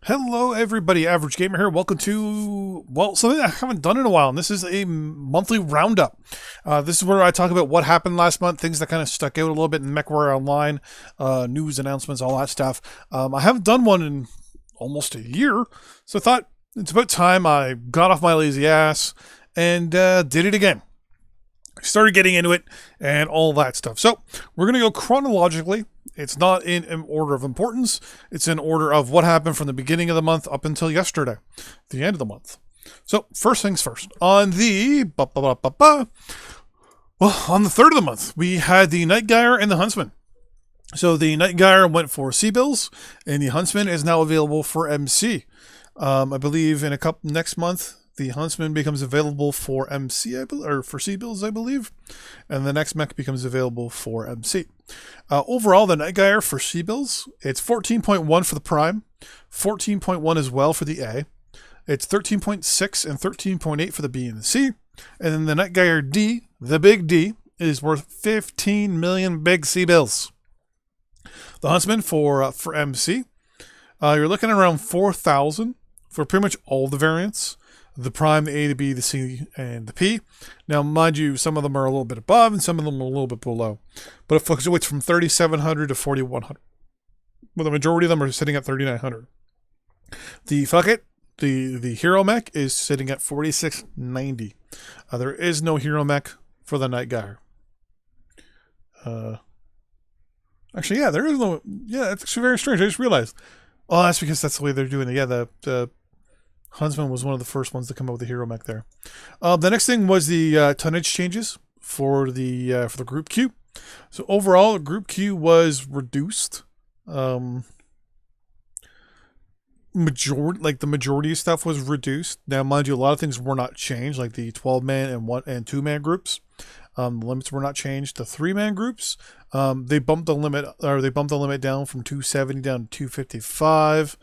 Hello, everybody. Average Gamer here. Welcome to, well, something I haven't done in a while, and this is a monthly roundup. This is where I talk about what happened last month, things that kind of stuck out a little bit in Mechwarrior Online, news announcements, all that stuff. I haven't done one in almost a year, so I thought it's about time I got off my lazy ass and did it again. Started getting into it and all that stuff. So we're going to go chronologically. It's not in order of importance. It's in order of what happened from the beginning of the month up until yesterday, the end of the month. So first things first. On the on the 3rd of the month, we had the Nightguy and the Huntsman. So the Nightguy went for C-bills, and the Huntsman is now available for MC. I believe in next month, the Huntsman becomes available for MC, or for C-bills, I believe, and the next mech becomes available for MC. Overall, the Nightguy for C-bills, it's 14.1 for the Prime, 14.1 as well for the A. It's 13.6 and 13.8 for the B and the C. And then the Nightguy D, the big D, is worth 15 million big C-bills. The Huntsman for MC, you're looking at around 4,000 for pretty much all the variants. The Prime, the A, the B, the C, and the P. Now, mind you, some of them are a little bit above and some of them are a little bit below. But it fluctuates from 3,700 to 4,100. But the majority of them are sitting at 3,900. The Hero Mech is sitting at 4,690. There is no Hero Mech for the Nightguy. Actually, yeah, there is no... Yeah, it's actually very strange. I just realized. Oh, that's because that's the way they're doing it. Yeah, the Huntsman was one of the first ones to come up with the Hero Mech there. The next thing was the tonnage changes for the Group Q. So overall, Group Q was reduced. The majority of stuff was reduced. Now, mind you, a lot of things were not changed, like the 12-man and 1 and 2-man groups. The limits were not changed. The 3-man groups, they bumped the limit down from 270 down to 255.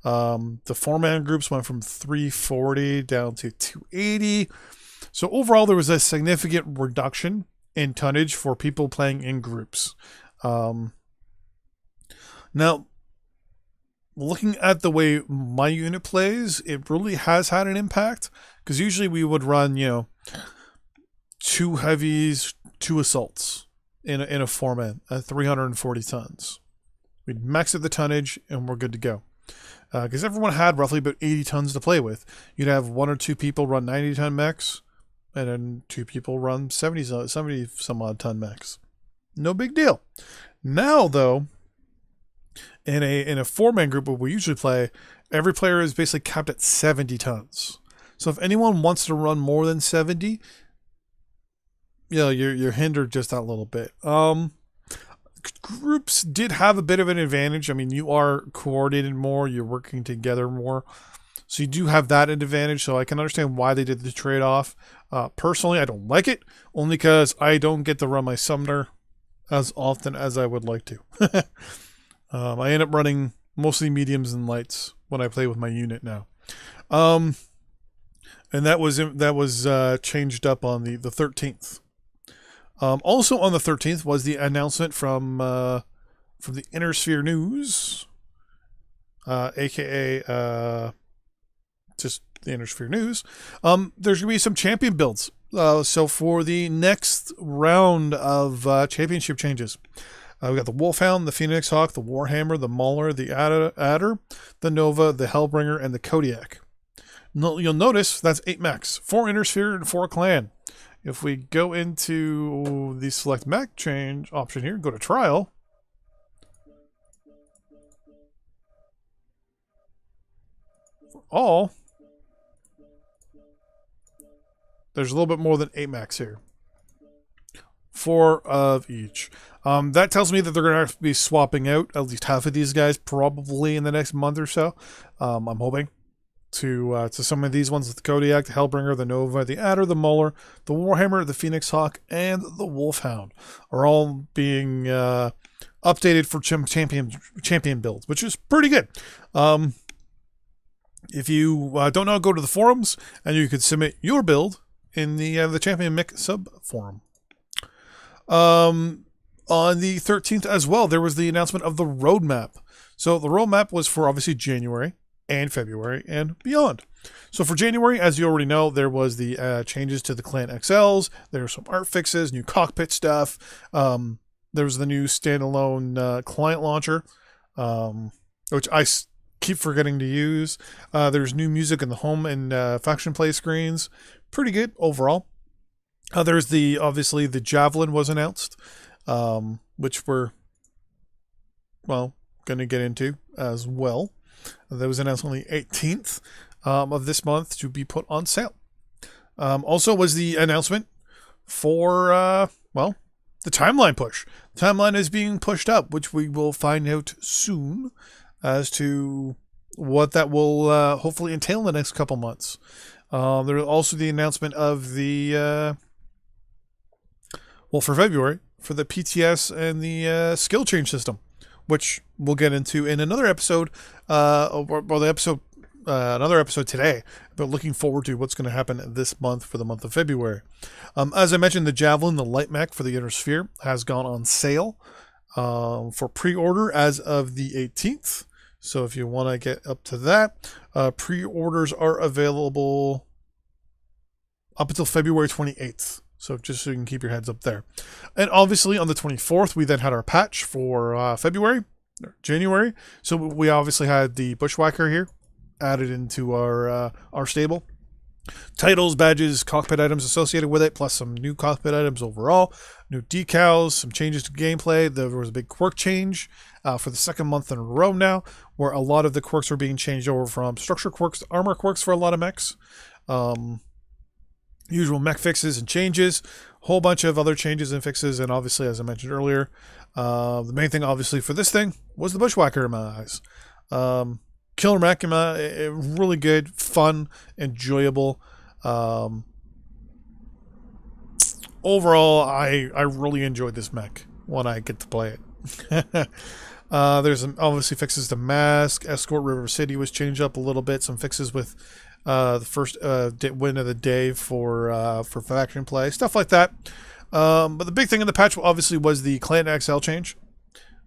The 4-man groups went from 340 down to 280. So overall, there was a significant reduction in tonnage for people playing in groups. Now, looking at the way my unit plays, it really has had an impact, because usually we would run, 2 heavies, 2 assaults in a 4-man at 340 tons. We'd max out the tonnage and we're good to go. Because everyone had roughly about 80 tons to play with. You'd have 1 or 2 people run 90-ton mechs, and then 2 people run 70-some-odd ton mechs. No big deal. Now, though, in a 4-man group where we usually play, every player is basically capped at 70 tons. So if anyone wants to run more than 70, you're hindered just that little bit. Groups did have a bit of an advantage. I mean, you are coordinated more, you're working together more, so you do have that advantage. So I can understand why they did the trade-off. Personally, I don't like it, only because I don't get to run my summoner as often as I would like to. I end up running mostly mediums and lights when I play with my unit now. And that was changed up on the 13th. Also on the 13th was the announcement from the Inner Sphere News, aka just the Inner Sphere News. There's gonna be some champion builds. So for the next round of championship changes, we got the Wolfhound, the Phoenix Hawk, the Warhammer, the Mauler, the Adder, the Nova, the Hellbringer, and the Kodiak. You'll notice that's 8 mechs, 4 Inner Sphere and 4 Clan. If we go into the select mech change option here, go to trial. For all, there's a little bit more than 8 mechs here. 4 of each. That tells me that they're going to have to be swapping out at least half of these guys probably in the next month or so. I'm hoping. To some of these ones, the Kodiak, the Hellbringer, the Nova, the Adder, the Mauler, the Warhammer, the Phoenix Hawk, and the Wolfhound are all being updated for champion builds, which is pretty good. If you don't know, go to the forums and you can submit your build in the Champion Mech sub forum. On the 13th as well, there was the announcement of the roadmap. So the roadmap was for obviously January. and February and beyond. So for January, as you already know, there was the changes to the Clan XLs. There were some art fixes, new cockpit stuff. There was the new standalone client launcher, which I keep forgetting to use. There's new music in the home and faction play screens. Pretty good overall. There's obviously the Javelin was announced, which we're, well, going to get into as well. That was announced on the 18th of this month to be put on sale. Also was the announcement for, well, the timeline push. The timeline is being pushed up, which we will find out soon as to what that will hopefully entail in the next couple months. There was also the announcement of the, well, for February, for the PTS and the skill change system, which we'll get into in another episode, another episode today, but looking forward to what's going to happen this month for the month of February. As I mentioned, the Javelin, the light mech for the Inner Sphere, has gone on sale for pre-order as of the 18th. So if you want to get up to that, pre-orders are available up until February 28th. So just so you can keep your heads up there. And obviously on the 24th, we then had our patch for January. So we obviously had the Bushwhacker here added into our stable. Titles, badges, cockpit items associated with it, plus some new cockpit items overall. New decals, some changes to gameplay. There was a big quirk change for the second month in a row now, where a lot of the quirks are being changed over from structure quirks to armor quirks for a lot of mechs. Usual mech fixes and changes, whole bunch of other changes and fixes, and obviously, as I mentioned earlier, the main thing obviously for this thing was the Bushwhacker in my eyes. Killer mech, really good, fun, enjoyable. Overall, I really enjoyed this mech when I get to play it. There's some obviously fixes to Mask, Escort River City was changed up a little bit, some fixes with the first win of the day for faction play, stuff like that. But the big thing in the patch obviously was the Clan XL change,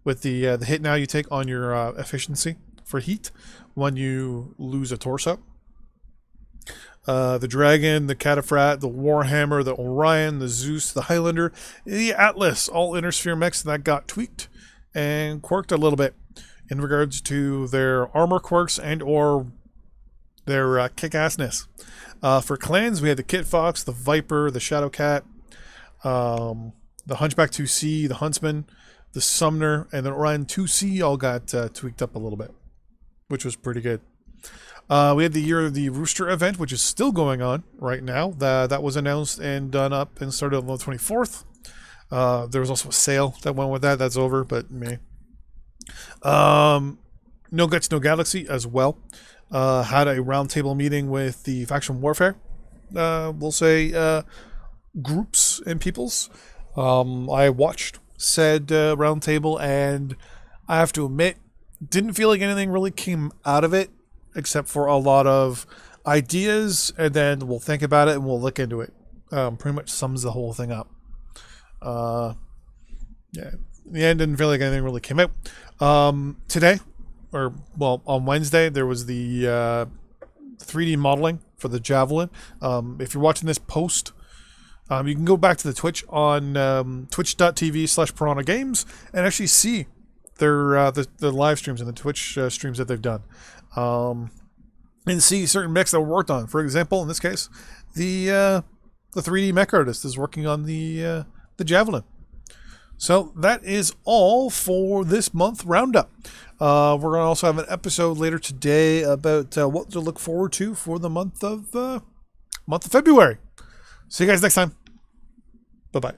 with the hit now you take on your efficiency for heat when you lose a torso. The Dragon, the Cataphat, the Warhammer, the Orion, the Zeus, the Highlander, the Atlas, all Inner Sphere mechs that got tweaked and quirked a little bit in regards to their armor quirks and or their kick-assness. For clans, we had the Kit Fox, the Viper, the Shadowcat, the Hunchback 2C, the Huntsman, the Sumner, and the Orion 2C all got tweaked up a little bit, which was pretty good. We had the Year of the Rooster event, which is still going on right now. That was announced and done up and started on the 24th. There was also a sale that went with that. That's over, but me. No Guts, No Galaxy as well. Had a roundtable meeting with the faction warfare, we'll say, groups and peoples. I watched said roundtable, and I have to admit, didn't feel like anything really came out of it, except for a lot of ideas, and then we'll think about it and we'll look into it. Pretty much sums the whole thing up. Yeah, in the end, didn't feel like anything really came out. Today, or well, on Wednesday, there was the 3D modeling for the Javelin. If you're watching this post, you can go back to the Twitch on twitch.tv/Piranha Games and actually see their the live streams and the Twitch streams that they've done, and see certain mechs that were worked on. For example, in this case, the 3D mech artist is working on the Javelin. So that is all for this month roundup. We're going to also have an episode later today about what to look forward to for the month of February. See you guys next time. Bye-bye.